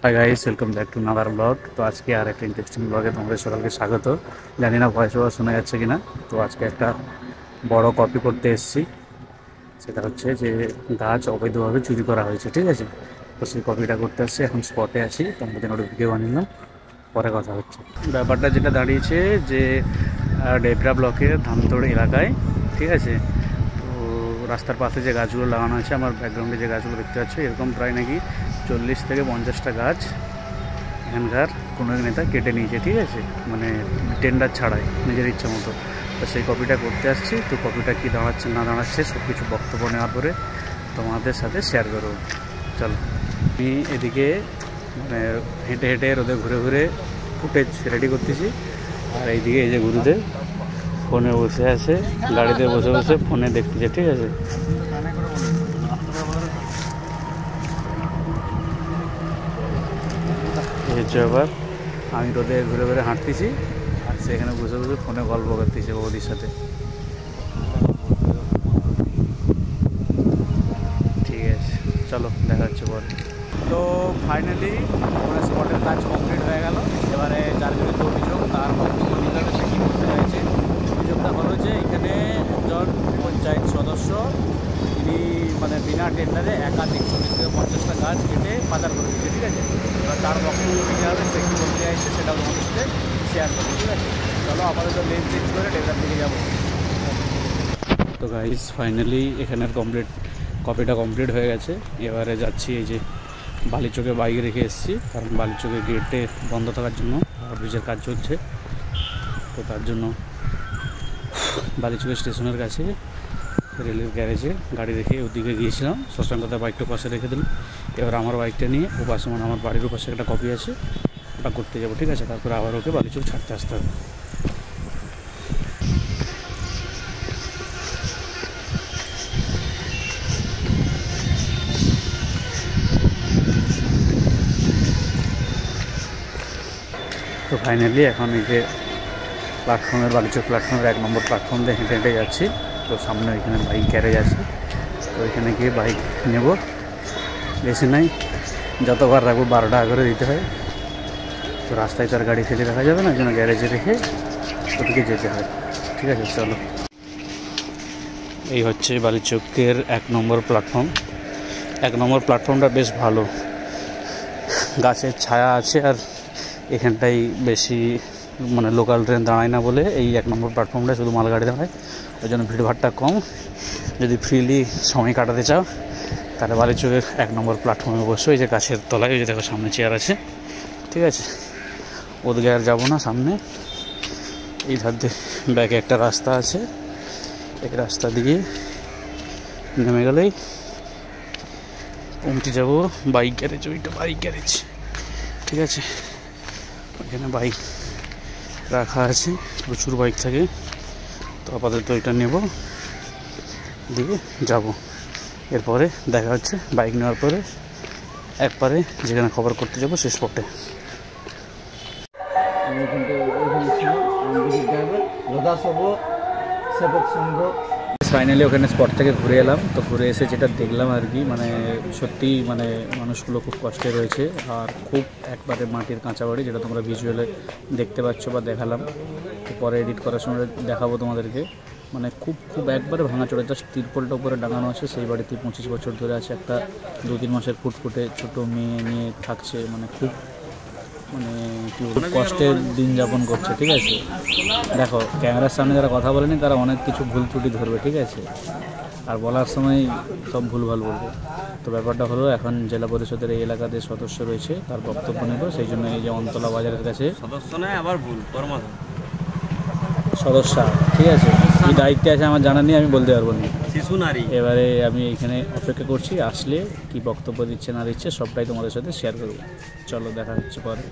Hi guys, welcome back to another blog. তো আজকে আর একটা ইন্টারেস্টিং ব্লগে তোমাদের সকলকে স্বাগত। জানি না ভয়েস ওভার শোনা যাচ্ছে কিনা। তো আজকে একটা বড় কপি করতে এসেছি। সেটা হচ্ছে যে গাছ অবৈধভাবে চুরি করা হয়েছে, ঠিক আছে। তো সেই কপিটা করতে আসছি, এখন স্পটে আছি, তোমাদের জন্য ভিডিও বানিয়ে পরে কথা হচ্ছে। ব্যাপারটা যেটা দাঁড়িয়েছে যে ডেবরা ব্লকের ধামতোড় এলাকায়, ঠিক আছে। তো রাস্তার পাশে যে গাছগুলো লাগানো আছে, আমার ব্যাকগ্রাউন্ডে যে গাছগুলো দেখতে পাচ্ছ, এরকম প্রায় নাকি 40 থেকে 50টা গাছ এখানকার কোনো এক নেতা কেটে নিয়েছে, ঠিক আছে, মানে টেন্ডার ছাড়াই নিজের ইচ্ছা মতো। তো সেই কপিটা করতে আসছি। তো কপিটা কী দাঁড়াচ্ছে না দাঁড়াচ্ছে সব কিছু বক্তব্য নেওয়ার পরে তোমাদের সাথে শেয়ার করবো। চলো, আমি এদিকে মানে হেঁটে হেঁটে রোদে ঘুরে ঘুরে ফুটেজ রেডি করতেছি, আর এইদিকে এই যে গুরুদেব ফোনে বসে আছে, গাড়িতে বসে বসে ফোনে দেখতেছে, ঠিক আছে। এই হচ্ছে ব্যাপার। আমি রোদে ঘুরে ঘুরে হাঁটতেছি, আর সেখানে বসে বসে ফোনে গল্প করতেছে বৌদির সাথে। ঠিক আছে, চলো দেখা হচ্ছে পরে। তো ফাইনালি আমাদের স্পটের কাজ কমপ্লিট হয়ে গেল। এবারে যার বিরুদ্ধে অভিযোগ তার বক্তব্য নিতে হবে, সে কী করতে চাইছে। অভিযোগটা হলো যে এখানে একজন পঞ্চায়েত সদস্য, তিনি মানে বিনা টেন্ডারে একাধিক 40 থেকে 50টা গাছ কেটে পাচার করে দিচ্ছে, ঠিক আছে। এবার তার বক্তব্য নিতে হবে, সে কী বলতে চাইছে সেটাও তোমাদের সাথে শেয়ার করবো, ঠিক আছে। চলো আপাতত লেন চেঞ্জ করে ডেজার দিকে যাবো। তো গাইস, ফাইনালি এখানের কপিটা কমপ্লিট হয়ে গেছে। এবারে যাচ্ছি, এই যে বালিচকে বাইক রেখে এসেছি, কারণ বালিচকে গেটে বন্ধ থাকার জন্য ব্রিজের কাজ চলছে। তো তার জন্য বালিচকে স্টেশনের কাছে রেলের গ্যারেজে গাড়ি রেখে ওদিকে গিয়েছিলাম। শশাঙ্কতার বাইকটা পাশে রেখে দিলাম। এবার আমার বাইকটা নিয়ে ও পাশে, মানে আমার বাড়ির পাশে একটা কপি আছে, ওটা করতে যাবো, ঠিক আছে। তারপরে আবার ওকে বালিচক ছাড়তে আসতে হবে। তো ফাইনালি এখন এই যে প্ল্যাটফর্মের, বালিচক প্ল্যাটফর্মের 1 নম্বর প্ল্যাটফর্ম দিয়ে হেঁটে হেঁটে যাচ্ছি। তো সামনে ওইখানে বাইক গ্যারেজ আছে, তো ওইখানে গিয়ে বাইক নেব। বেশি নাই, যতবার রাখবো 12 টাকা করে দিতে হয়। তো রাস্তায় তো আর গাড়ি ফেলে রাখা যাবে না, যেন গ্যারেজে রেখে ওদিকে যেতে হয়, ঠিক আছে। চলো, এই হচ্ছে বালিচকের 1 নম্বর প্ল্যাটফর্ম। 1 নম্বর প্ল্যাটফর্মটা বেশ ভালো, গাছের ছায়া আছে, আর এখানটাই বেশি মানে লোকাল ট্রেন দাঁড়ায় না বলে এই 1 নম্বর প্ল্যাটফর্মটায় শুধু মালগাড়ি দাঁড়ায়, ওই জন্য ভিড়ভাড়টা কম। যদি ফ্রিলি সময় কাটাতে চাও তাহলে বালিচকের 1 নম্বর প্ল্যাটফর্মে বসো, এই যে গাছের তলায়, ওই যে দেখো সামনে চেয়ার আছে, ঠিক আছে। ওদিকে আর যাবো না, সামনে এই ধার দিয়ে ব্যাকে একটা রাস্তা আছে, এই রাস্তা দিয়ে নেমে গেলেই পৌঁছে যাবো বাইক গ্যারেজ। ওইটা বাইক গ্যারেজ, ঠিক আছে। ওইখানে বাইক রাখা আছে, প্রচুর বাইক থাকে। তো আপাতত এটা নেব, দিয়ে যাব। এরপরে দেখা হচ্ছে বাইক নেওয়ার পরে একবারে যেখানে খবর করতে যাবো সে স্পটে। ফাইনালি ওখানে স্পট থেকে ঘুরে এলাম। তো ঘুরে এসে যেটা দেখলাম আর কি, মানে সত্যি মানে মানুষগুলো খুব কষ্টে রয়েছে, আর খুব একবারে মাটির কাঁচা বাড়ি, যেটা তোমরা ভিজুয়ালে দেখতে পাচ্ছ বা দেখালাম। তো পরে এডিট করার সময় দেখাবো তোমাদেরকে। মানে খুব খুব একবারে ভাঙাচোরা, জাস্ট তিরপলটা উপরে ডাঙানো আছে। সেই বাড়িতে 25 বছর ধরে আছে, একটা 2-3 মাসের ফুটফুটে ছোটো মেয়ে নিয়ে থাকছে। মানে খুব মানে কী বলবো, কষ্টের দিন যাপন করছে, ঠিক আছে। দেখো, ক্যামেরার সামনে যারা কথা বলেনি তারা অনেক কিছু ভুল ত্রুটি ধরবে, ঠিক আছে, আর বলার সময় সব ভুলভাল বলবে। তো ব্যাপারটা হলো, এখন জেলা পরিষদের এই এলাকাতে সদস্য রয়েছে, তার বক্তব্য নেব। সেই জন্য এই যে অন্তলা বাজারের কাছে সদস্য নয়, আবার ভুল সদস্য, ঠিক আছে। এই দায়িত্বে আছে আমার জানা নেই, আমি বলতে পারবো না। শিশু নারী। এবারে আমি এখানে অপেক্ষা করছি, আসলে কি বক্তব্য দিচ্ছে না দিচ্ছে সবটাই তোমাদের সাথে শেয়ার করবো। চলো দেখা হচ্ছে পরে।